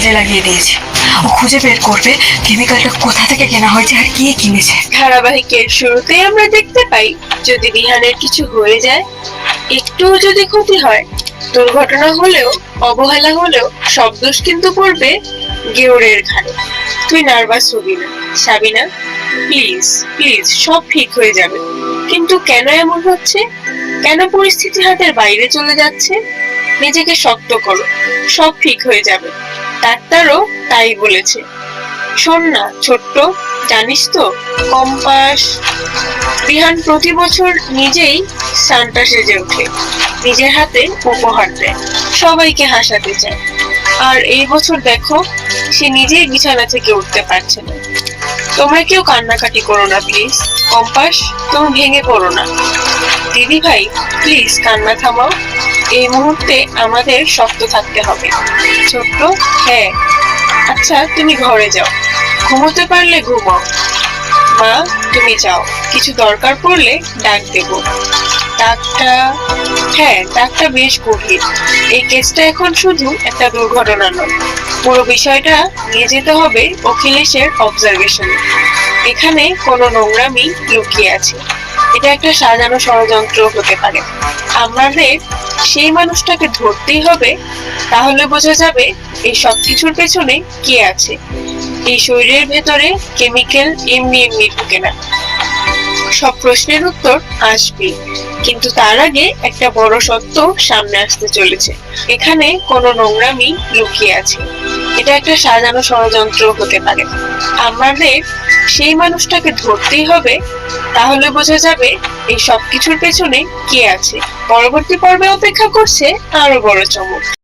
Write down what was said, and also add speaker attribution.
Speaker 1: কাজে লাগিয়ে দিয়েছে। ও খুঁজে বের করবে কেমিক্যালটা কোথা থেকে কেনা হয়েছে আর কে কিনেছে।
Speaker 2: ধারাবাহিকের শুরুতেই আমরা দেখতে পাই, যদি রিহানের কিছু হয়ে যায়, একটুও যদি ক্ষতি হয়, দুর্ঘটনা হলেও, অবহেলা হলেও, সব দোষ কিন্তু পড়বে গেওরের ঘাড়ে। তুই নার্ভাস হবি না সাবিনা, প্লিজ প্লিজ, সব ঠিক হয়ে যাবে। কিন্তু কেন এমন হচ্ছে? কেন পরিস্থিতি হাতের বাইরে চলে যাচ্ছে? নিজেকে শক্ত করো, সব ঠিক হয়ে যাবে। ডাক্তারও তাই বলেছে। শোন না ছোট্ট, জানিস তো কম্পাস, রিহান প্রতি বছর নিজেই সান্টা সেজে ওঠে, নিজের হাতে উপহার দেয়, সবাইকে হাসাতে চায়। আর এই বছর দেখো, সে নিজেই বিছানা থেকে উঠতে পারছে না। তোমরা কেউ কান্নাকাটি করো না প্লিজ। কম্পাস, তুমি ভেঙে পড়ো না। দিদি ভাই, প্লিজ কান্না থামাও। এই মুহূর্তে আমাদের শক্ত থাকতে হবে। ছোট্ট, হ্যাঁ, আচ্ছা তুমি ঘরে যাও, ঘুমোতে পারলে ঘুমাও। মা, তুমি যাও, কিছু দরকার পড়লে ডাক দেব। ডাকটা, হ্যাঁ, ডাকটা বেশ গভীর। এই কেসটা এখন শুধু একটা দুর্ঘটনা নয়, পুরো বিষয়টা নিয়ে যেতে হবে অখিলেশের অবজারভেশনে। এখানে কোনো নোংরামি লুকিয়ে আছে। এটা একটা সাজানো ষড়যন্ত্র হতে পারে। আমাদের সেই মানুষটাকে ধরতেই হবে, তাহলে বোঝা যাবে এই সব কিছুর পেছনে কে আছে। এই শরীরের ভেতরে কেমিক্যাল এমনি এমনি ঢুকে না, সব প্রশ্নের উত্তর আসবে। কিন্তু তার আগে একটা বড় সত্য সামনে আসতে চলেছে। এখানে কোনো নোংরামি লুকিয়ে আছে। এটা একটা সাজানো ষড়যন্ত্র হতে পারে। আমাদের সেই মানুষটাকে ধরতেই হবে, তাহলে বোঝা যাবে এই সব কিছুর পেছনে কে আছে। পরবর্তী পর্বে অপেক্ষা করছে আরো বড় চমক।